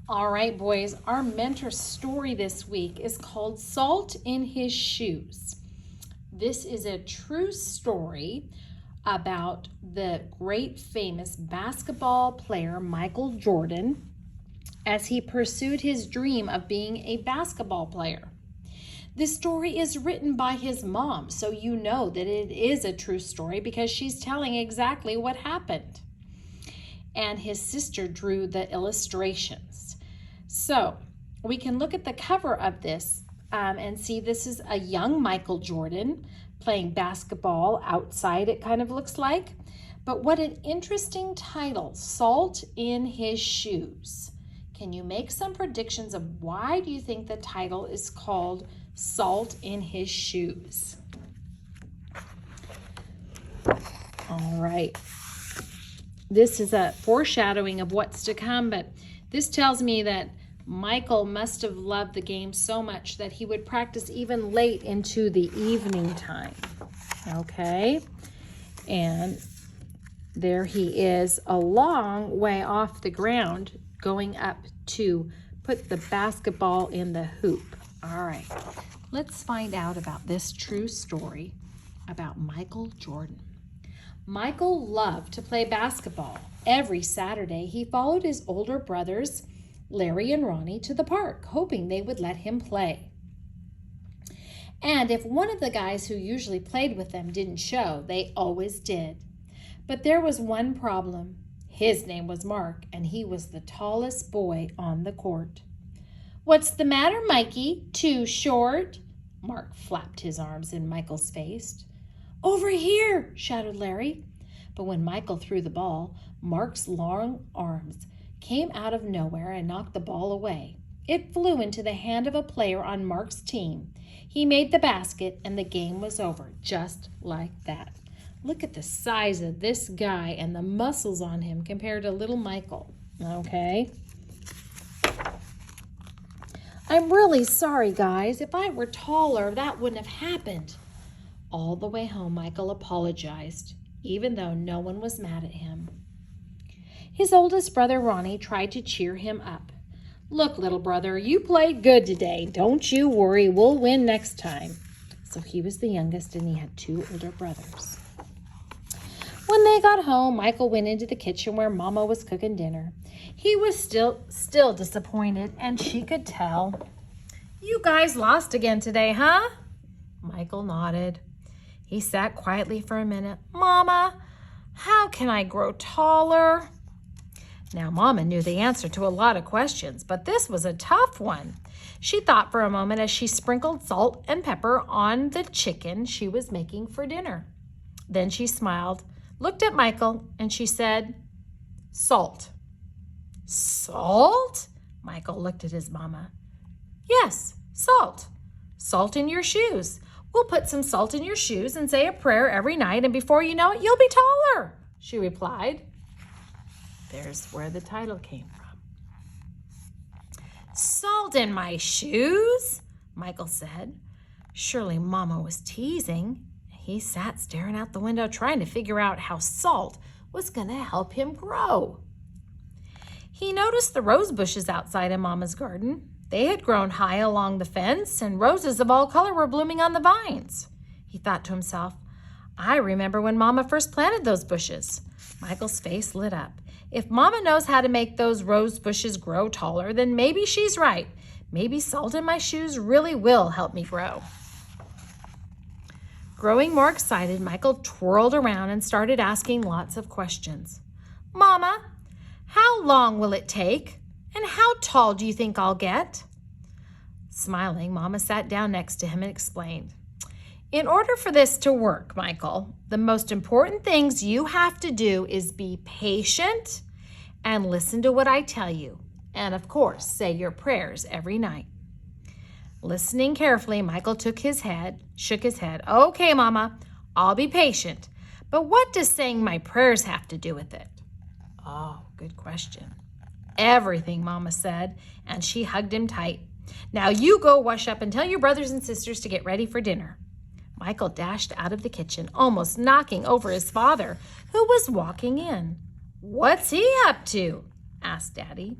All right, boys, our mentor story this week is called Salt in His Shoes. This is a true story about the great famous basketball player Michael Jordan as he pursued his dream of being a basketball player. This story is written by his mom, so you know that it is a true story because she's telling exactly what happened. And his sister drew the illustrations. So we can look at the cover of this and see this is a young Michael Jordan playing basketball outside, it kind of looks like. But what an interesting title, Salt in His Shoes. Can you make some predictions of why do you think the title is called Salt in His Shoes? All right. This is a foreshadowing of what's to come, but this tells me that Michael must have loved the game so much that he would practice even late into the evening time. Okay? And there he is a long way off the ground going up to put the basketball in the hoop. All right. Let's find out about this true story about Michael Jordan. Michael loved to play basketball. Every Saturday, he followed his older brothers, Larry and Ronnie, to the park, hoping they would let him play. And if one of the guys who usually played with them didn't show, they always did. But there was one problem. His name was Mark, and he was the tallest boy on the court. "What's the matter, Mikey? Too short?" Mark flapped his arms in Michael's face. "Over here!" shouted Larry. But when Michael threw the ball, Mark's long arms came out of nowhere and knocked the ball away. It flew into the hand of a player on Mark's team. He made the basket, and the game was over, just like that. Look at the size of this guy and the muscles on him compared to little Michael. Okay? "I'm really sorry, guys. If I were taller, that wouldn't have happened." All the way home, Michael apologized, even though no one was mad at him. His oldest brother, Ronnie, tried to cheer him up. "Look, little brother, you played good today. Don't you worry, we'll win next time." So he was the youngest and he had two older brothers. When they got home, Michael went into the kitchen where Mama was cooking dinner. He was still disappointed, and she could tell. "You guys lost again today, huh?" Michael nodded. He sat quietly for a minute. "Mama, how can I grow taller?" Now, Mama knew the answer to a lot of questions, but this was a tough one. She thought for a moment as she sprinkled salt and pepper on the chicken she was making for dinner. Then she smiled, looked at Michael, and she said, "Salt." "Salt?" Michael looked at his Mama. "Yes, salt. Salt in your shoes. We'll put some salt in your shoes and say a prayer every night, and before you know it, you'll be taller," she replied. There's where the title came from. "Salt in my shoes?" Michael said. Surely Mama was teasing. He sat staring out the window trying to figure out how salt was going to help him grow. He noticed the rose bushes outside in Mama's garden. They had grown high along the fence, and roses of all color were blooming on the vines. He thought to himself, "I remember when Mama first planted those bushes." Michael's face lit up. If Mama knows how to make those rose bushes grow taller, then maybe she's right. Maybe salt in my shoes really will help me grow. Growing more excited, Michael twirled around and started asking lots of questions. "Mama, how long will it take? And how tall do you think I'll get?" Smiling, Mama sat down next to him and explained, "In order for this to work, Michael, the most important things you have to do is be patient and listen to what I tell you. And of course, say your prayers every night." Listening carefully, Michael shook his head. "Okay, Mama, I'll be patient. But what does saying my prayers have to do with it?" "Oh, good question." "Everything," Mama said, and she hugged him tight. "Now you go wash up and tell your brothers and sisters to get ready for dinner." Michael dashed out of the kitchen, almost knocking over his father, who was walking in. "What's he up to?" asked Daddy.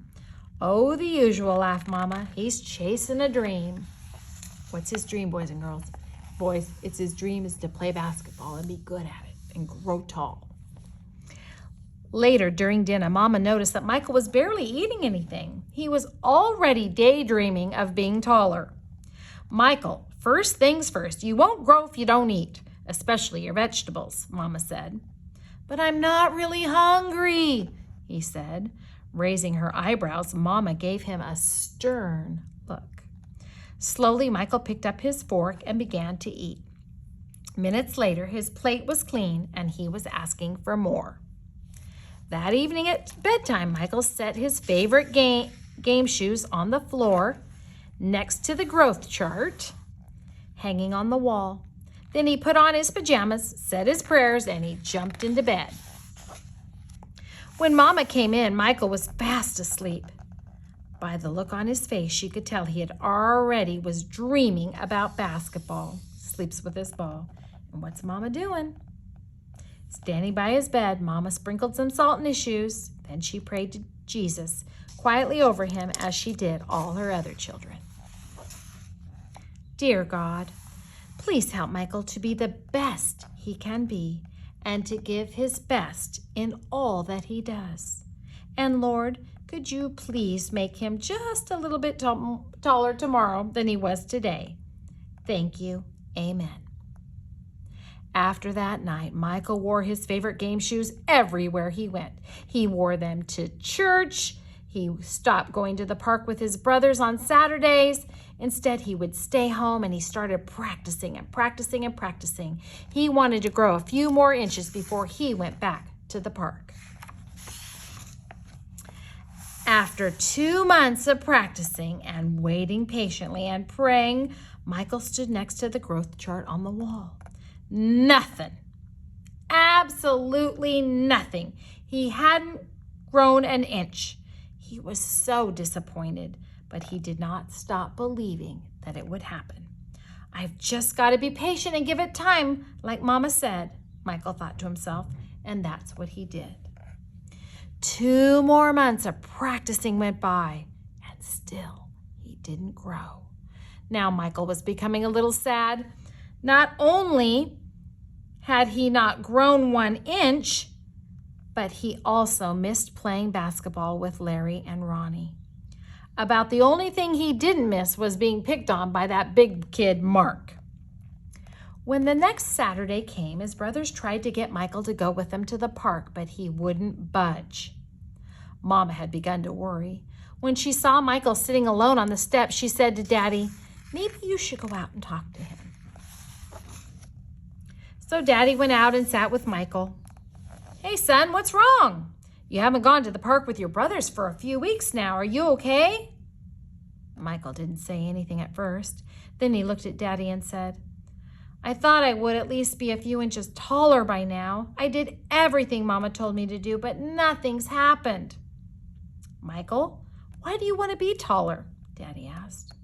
"Oh, the usual," laughed Mama. "He's chasing a dream." What's his dream, boys and girls? Boys, it's his dream is to play basketball and be good at it and grow tall. Later, during dinner, Mama noticed that Michael was barely eating anything. He was already daydreaming of being taller. "Michael, first things first, you won't grow if you don't eat, especially your vegetables," Mama said. "But I'm not really hungry," he said. Raising her eyebrows, Mama gave him a stern look. Slowly, Michael picked up his fork and began to eat. Minutes later, his plate was clean and he was asking for more. That evening at bedtime, Michael set his favorite game shoes on the floor next to the growth chart hanging on the wall. Then he put on his pajamas, said his prayers, and he jumped into bed. When Mama came in, Michael was fast asleep. By the look on his face, she could tell he had already was dreaming about basketball. Sleeps with his ball. And what's Mama doing? Standing by his bed, Mama sprinkled some salt in his shoes. Then she prayed to Jesus quietly over him as she did all her other children. Dear God, please help Michael to be the best he can be and to give his best in all that he does. And Lord, could you please make him just a little bit taller tomorrow than he was today? Thank you. Amen. After that night, Michael wore his favorite game shoes everywhere he went. He wore them to church. He stopped going to the park with his brothers on Saturdays. Instead, he would stay home and he started practicing and practicing and practicing. He wanted to grow a few more inches before he went back to the park. After 2 months of practicing and waiting patiently and praying, Michael stood next to the growth chart on the wall. Nothing. Absolutely nothing. He hadn't grown an inch. He was so disappointed, but he did not stop believing that it would happen. I've just got to be patient and give it time, like Mama said, Michael thought to himself, and that's what he did. 2 more months of practicing went by, and still he didn't grow. Now Michael was becoming a little sad. Not only had he not grown 1 inch, but he also missed playing basketball with Larry and Ronnie. About the only thing he didn't miss was being picked on by that big kid, Mark. When the next Saturday came, his brothers tried to get Michael to go with them to the park, but he wouldn't budge. Mama had begun to worry. When she saw Michael sitting alone on the steps, she said to Daddy, "Maybe you should go out and talk to him." So Daddy went out and sat with Michael. "Hey, son, what's wrong? You haven't gone to the park with your brothers for a few weeks now. Are you okay?" Michael didn't say anything at first. Then he looked at Daddy and said, "I thought I would at least be a few inches taller by now. I did everything Mama told me to do, but nothing's happened." "Michael, why do you want to be taller?" Daddy asked.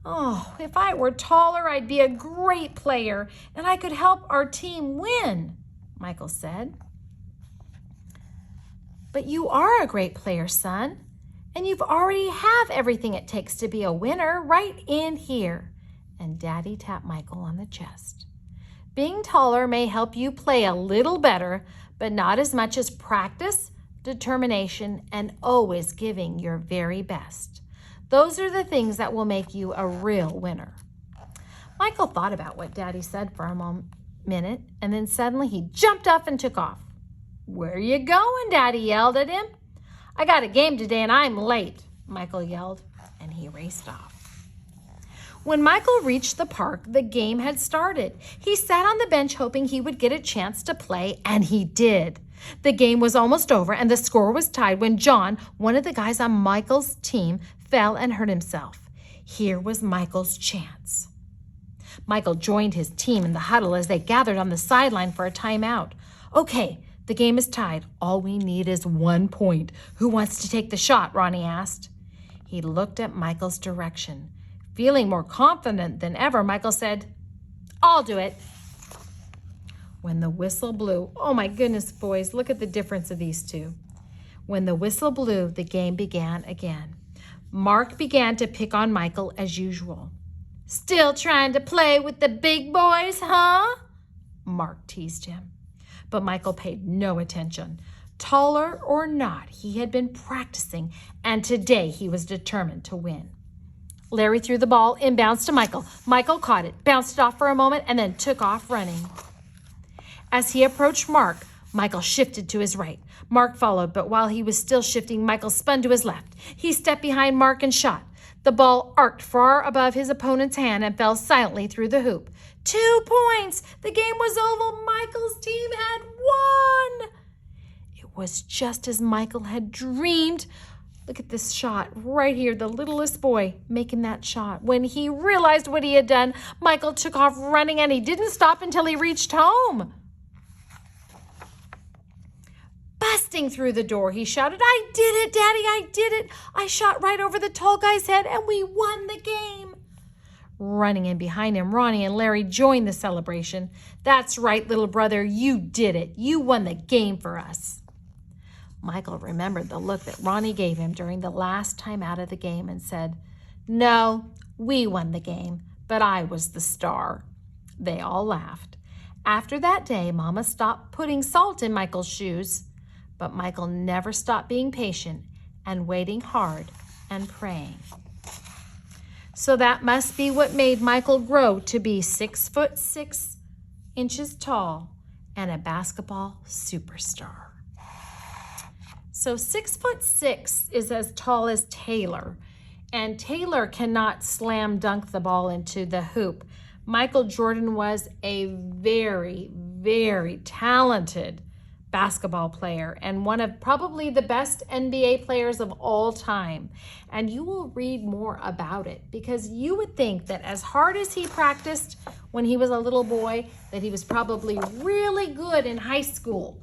"Oh, if I were taller, I'd be a great player, and I could help our team win," Michael said. "But you are a great player, son, and you've already have everything it takes to be a winner right in here." And Daddy tapped Michael on the chest. "Being taller may help you play a little better, but not as much as practice, determination, and always giving your very best. Those are the things that will make you a real winner." Michael thought about what Daddy said for a minute, and then suddenly he jumped up and took off. "Where you going?" Daddy yelled at him. "I got a game today and I'm late," Michael yelled, and he raced off. When Michael reached the park, the game had started. He sat on the bench hoping he would get a chance to play, and he did. The game was almost over and the score was tied when John, one of the guys on Michael's team, fell and hurt himself. Here was Michael's chance. Michael joined his team in the huddle as they gathered on the sideline for a timeout. "Okay, the game is tied. All we need is 1 point. Who wants to take the shot?" Ronnie asked. He looked at Michael's direction. Feeling more confident than ever, Michael said, "I'll do it." When the whistle blew, oh my goodness, boys, look at the difference of these two. When the whistle blew, the game began again. Mark began to pick on Michael as usual. "Still trying to play with the big boys, huh?" Mark teased him. But Michael paid no attention. Taller or not, he had been practicing, and today he was determined to win. Larry threw the ball inbounds to Michael. Michael caught it, bounced it off for a moment, and then took off running. As he approached Mark, Michael shifted to his right. Mark followed, but while he was still shifting, Michael spun to his left. He stepped behind Mark and shot. The ball arced far above his opponent's hand and fell silently through the hoop. 2 points! The game was over. Michael's team had won! It was just as Michael had dreamed. Look at this shot right here, the littlest boy making that shot. When he realized what he had done, Michael took off running, and he didn't stop until he reached home. Busting through the door, he shouted, "I did it, Daddy, I did it. I shot right over the tall guy's head, and we won the game." Running in behind him, Ronnie and Larry joined the celebration. "That's right, little brother, you did it. You won the game for us." Michael remembered the look that Ronnie gave him during the last time out of the game and said, "No, we won the game, but I was the star." They all laughed. After that day, Mama stopped putting salt in Michael's shoes. But Michael never stopped being patient and waiting hard and praying. So that must be what made Michael grow to be 6'6" tall and a basketball superstar. So 6'6" is as tall as Taylor, and Taylor cannot slam dunk the ball into the hoop. Michael Jordan was a very, very talented basketball player and one of probably the best NBA players of all time. And you will read more about it, because you would think that as hard as he practiced when he was a little boy, that he was probably really good in high school.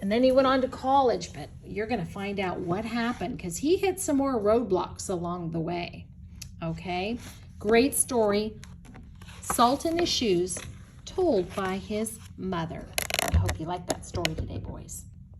And then he went on to college, but you're going to find out what happened, because he hit some more roadblocks along the way. Okay, great story. Salt in his shoes, told by his mother. I hope you liked that story today, boys.